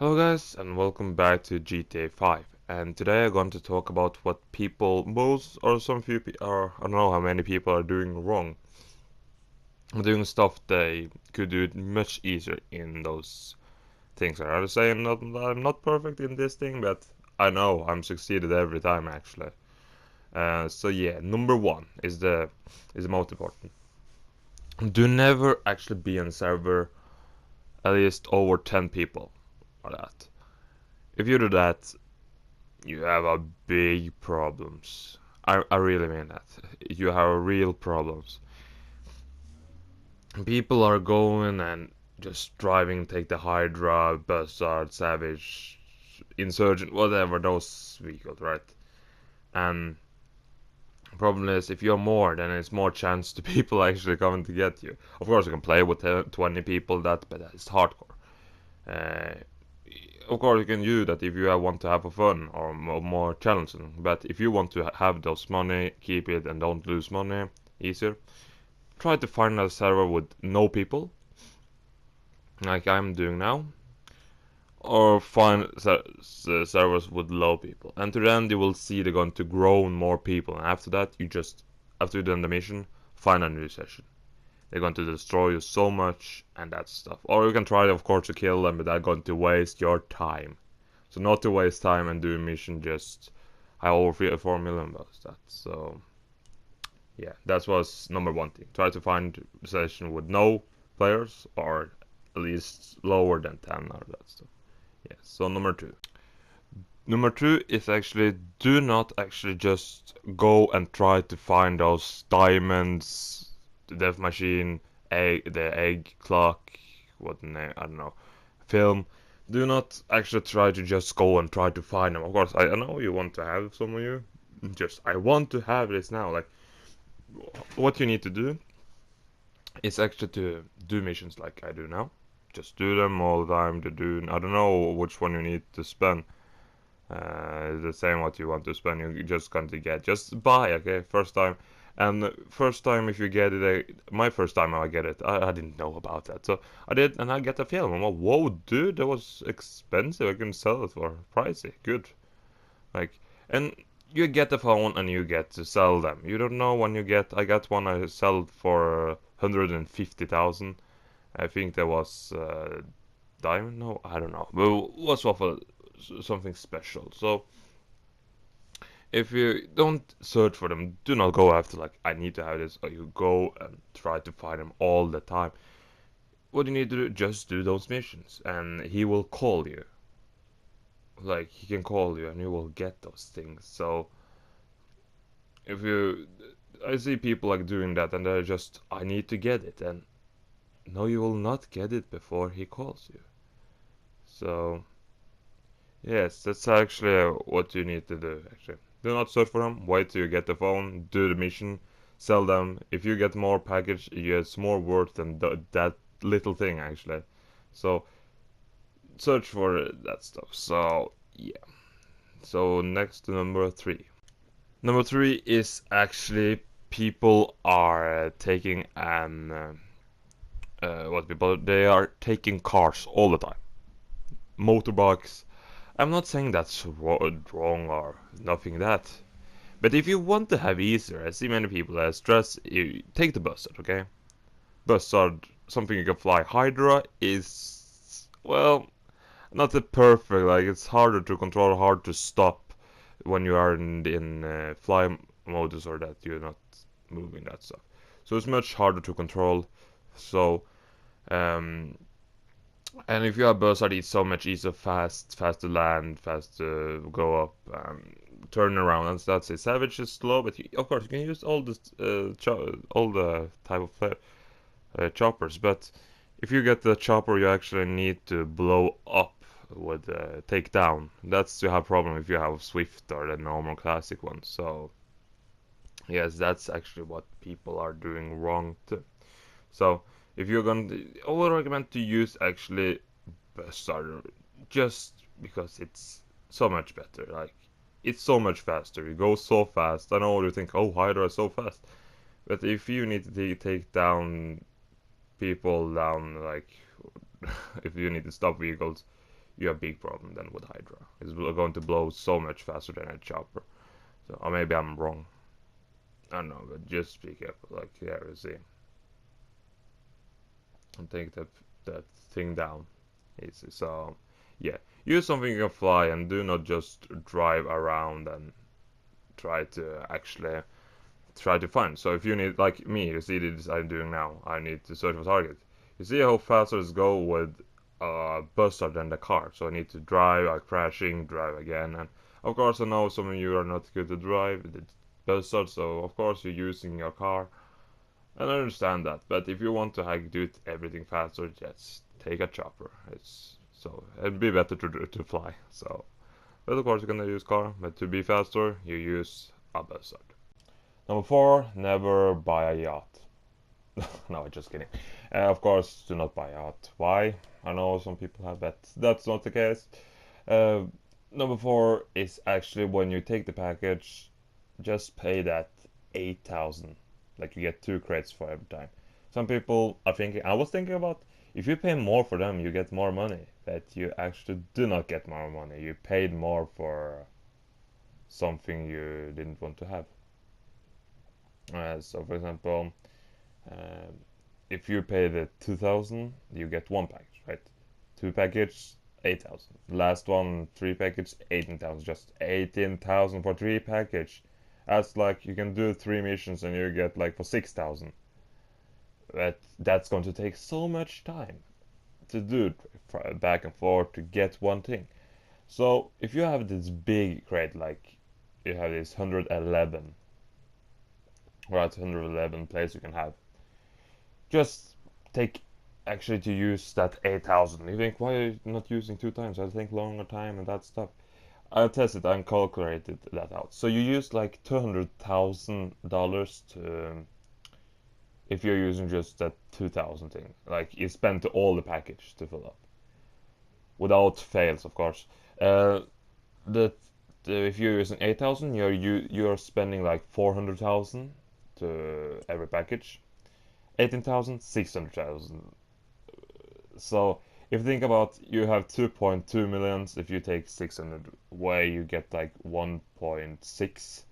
Hello guys and welcome back to GTA 5, and today I'm going to talk about what people, most or some few or I don't know how many people are doing wrong. Doing stuff they could do it much easier in those things. I have to say I'm not perfect in this thing, but I know I'm succeeded every time actually. So yeah, number one is the most important. Do never actually be on server at least over 10 people or that. If you do that, you have a big problems. I really mean that. You have real problems. People are going and just driving, take the Hydra, Buzzard, Savage, Insurgent, whatever those vehicles, right? And the problem is, if you're more, then it's more chance to people actually coming to get you. Of course, you can play with 20 people, but that's hardcore. Uh, of course, you can do that if you want to have a fun or more challenging. But if you want to have those money, keep it and don't lose money easier, try to find a server with no people, like I'm doing now, or find servers with low people. And to then you will see they're going to grow more people. And after that, you just after you've done the mission, find a new session. They're going to destroy you so much and that stuff. Or you can try, of course, to kill them, but they're going to waste your time. So not to waste time and do a mission, just I over 4 million bucks that. So yeah, that was number one thing. Try to find a session with no players or at least lower than 10 or that stuff. Yeah. So number two. Number two is actually do not actually just go and try to find those diamonds, the death machine, the egg clock, what name, I don't know, film. Do not actually try to just go and try to find them. Of course, I know you want to have some of you. Just I want to have this now. Like what you need to do is actually to do missions like I do now. Just do them all the time. To do I don't know which one you need to spend. The same what you want to spend, you're just going to get. Just buy, okay? First time. And first time if you get it, my first time I get it, I didn't know about that. So I did, and I get the film. I'm like, whoa, dude, that was expensive. I can sell it for pricey. Good. Like, and you get the phone and you get to sell them. You don't know when you get. I got one I sell for 150,000. I think there was diamond. No, I don't know. But it was for something special. So if you don't search for them, do not go after like I need to have this, or you go and try to find them all the time. What you need to do, just do those missions, and he will call you. Like he can call you, and you will get those things. So if you, I see people like doing that, and they're just I need to get it, and no, you will not get it before he calls you. So yes, that's actually what you need to do. Actually, do not search for them. Wait till you get the phone. Do the mission. Sell them. If you get more package, it's more worth than that little thing actually. So search for that stuff. So yeah. So next to number three. Number three is actually people are taking an what people they are taking cars all the time. Motorbikes. I'm not saying that's wrong or nothing that. But if you want to have easier, I see many people that stress, you take the buzzard, okay? Buzzard, something you can fly. Hydra is, well, not the perfect, like it's harder to control, hard to stop when you are in fly modus or that you're not moving that stuff. So it's much harder to control. So, um, and if you have buzzard, it's so much easier, fast to land, fast to go up, turn around, and that's it. Savage is slow, but of course you can use all the all the type of choppers. But if you get the chopper, you actually need to blow up with takedown. That's you have problem if you have Swift or the normal classic one. So yes, that's actually what people are doing wrong too. So if you're going to, I would recommend to use actually starter just because it's so much better. Like it's so much faster. It goes so fast. I know you think, oh, Hydra is so fast, but if you need to take down people down, like if you need to stop vehicles, you have big problem then with Hydra. It's going to blow so much faster than a chopper. So, or maybe I'm wrong. I don't know, but just be careful. Like, here you see. And take that thing down. Easy. So, yeah, use something you can fly and do not just drive around and try to actually try to find. So if you need, like me, you see this I'm doing now, I need to search for target. You see how fast it go with buster than the car. So I need to drive, crashing, drive again, and of course I know some of you are not good to drive the buster, so of course you're using your car. And I understand that, but if you want to do everything faster, just take a chopper. It'd be better to fly. So, but of course you're gonna use car, but to be faster, you use a buzzard. Number 4, never buy a yacht. No, just kidding. Of course, do not buy a yacht. Why? I know some people have, but that's not the case. Uh, Number 4 is actually when you take the package, just pay that 8,000. Like you get 2 crates for every time. Some people are thinking, I was thinking about, if you pay more for them, you get more money. But you actually do not get more money. You paid more for something you didn't want to have. So for example, uh, if you pay the 2,000, you get 1 package, right? 2 package, 8,000. Last one, 3 package, 18,000. Just 18,000 for 3 package. That's like you can do 3 missions and you get like for 6,000. But that's going to take so much time to do it back and forth to get one thing. So if you have this big crate, like you have this 111, right? 111 plays you can have. Just take actually to use that 8,000. You think, why are you not using 2 times? I think longer time and that stuff. I tested and calculated that out. So you use like $200,000 to, if you're using just that 2,000 thing. Like you spend all the package to fill up, without fails, of course. If you're using 8,000, you're spending like 400,000 to every package. 18,000, 600,000. So if you think about, you have 2.2 millions. If you take 600 away, you get like 1.6.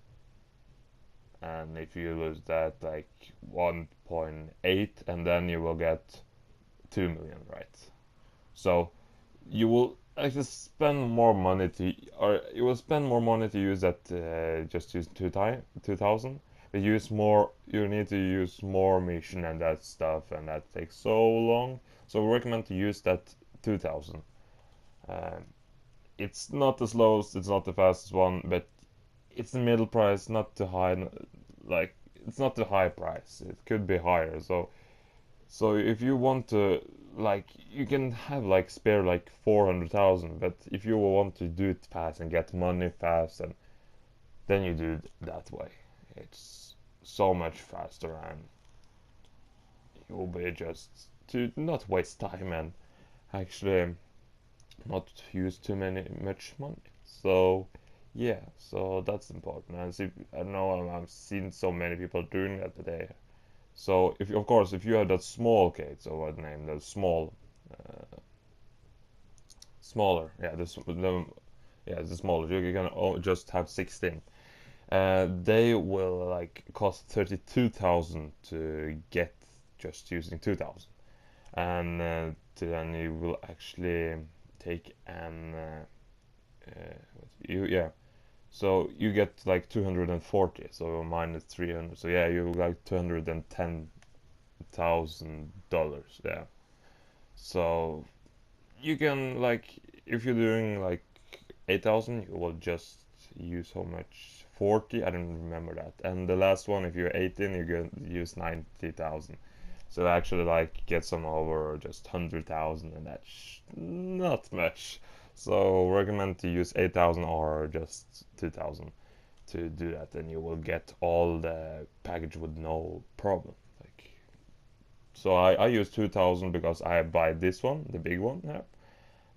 And if you lose that, like 1.8, and then you will get 2 million, right? So you will actually spend more money to use that just use 2,000. But you need to use more mission and that stuff, and that takes so long. So we recommend to use that 2,000. It's not the slowest, it's not the fastest one, but it's the middle price, not too high. Like it's not the high price. It could be higher. So if you want to, like, you can have like spare like 400,000, but if you want to do it fast and get money fast, and then you do it that way. It's so much faster, and you'll be just to not waste time and actually not use much money. So yeah, so that's important. And see, I know I've seen so many people doing that today. So if of course if you have that small case, or what name, the smaller, yeah, the smaller, you can just have 16. They will like cost 32,000 to get just using 2,000, and then you will actually take an yeah. So you get like 240, so minus 300. So yeah, you like $210,000. Yeah. So you can, like, if you're doing like 8,000, you will just use how much? 40. I don't remember that. And the last one, if you're 18, you can use 90,000. So actually, like, get some over just 100,000, and that's not much. So recommend to use 8,000 or just 2,000 to do that, and you will get all the package with no problem. Like, so I use 2,000 because I buy this one, the big one here,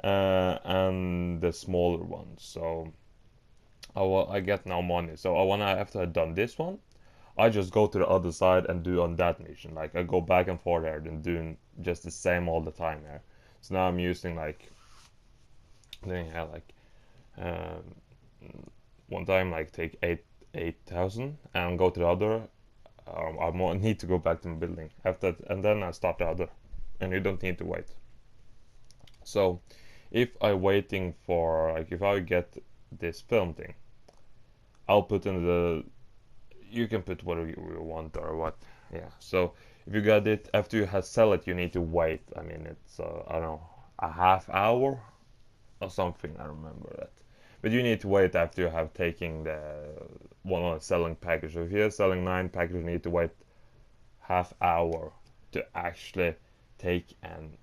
and the smaller one. So I get now money. So when after I've done this one, I just go to the other side and do on that mission. Like I go back and forth there and doing just the same all the time here. So now I'm using like Then you have like um, one time like take 8,000 and go to the other. I need to go back to my building after that, and then I start the other, and you don't need to wait. So if I waiting for like if I get this film thing, I'll put in the you can put whatever you want or what. Yeah. So if you got it after you have sell it, you need to wait. I mean, it's I don't know, a half hour or something. I remember that. But you need to wait after you have taken the one of the selling package. So if you're selling 9 packages, you need to wait half hour to actually take and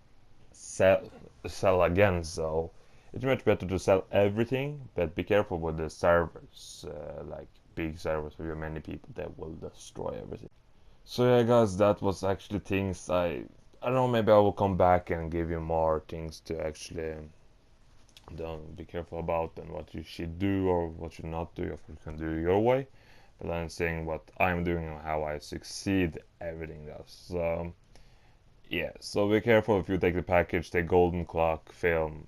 sell again. So it's much better to sell everything, but be careful with the servers, like big servers with many people that will destroy everything. So yeah, guys, that was actually things I don't know. Maybe I will come back and give you more things to actually don't be careful about and what you should do or what you should not do if you can do your way. But I'm saying what I'm doing and how I succeed everything does. So yeah, so be careful if you take the package, take golden clock, film,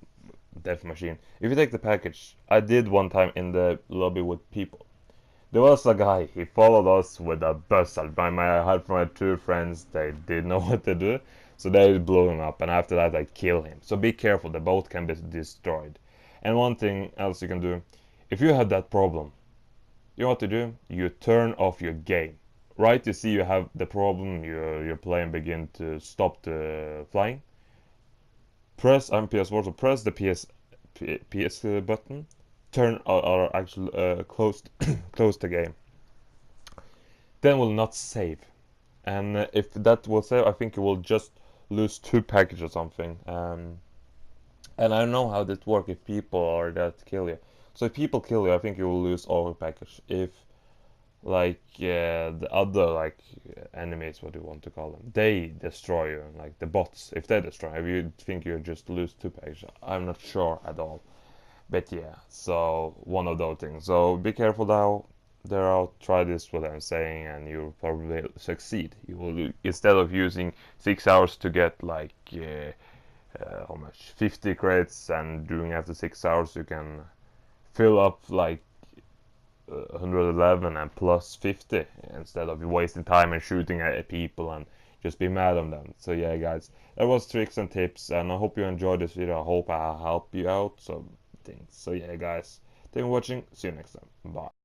death machine. If you take the package, I did one time in the lobby with people. There was a guy, he followed us with a bus. I had my 2 friends, they didn't know what to do, so they blew him up, and after that I killed him. So be careful, the boat can be destroyed. And one thing else you can do, if you have that problem, you know what to do? You turn off your game. Right, you see you have the problem, your plane begin to stop the flying. Press on PS4, so press the PS button, turn or actually close close the game. Then will not save. And if that will save, I think you will just lose 2 packages or something. And I don't know how that works if people are that kill you. So if people kill you, I think you will lose all the package. If like the other like enemies, what do you want to call them, they destroy you, like the bots, if they destroy you, you think you just lose 2 packages. I'm not sure at all. But yeah, so one of those things. So be careful now. There, I'll try this what I'm saying, and you'll probably succeed. You will instead of using 6 hours to get like how much 50 crates and doing after 6 hours, you can fill up like 111 and plus 50 instead of wasting time and shooting at people and just be mad on them. So yeah, guys, that was tricks and tips, and I hope you enjoyed this video. I hope I help you out some things. So yeah, guys, thank you for watching. See you next time. Bye.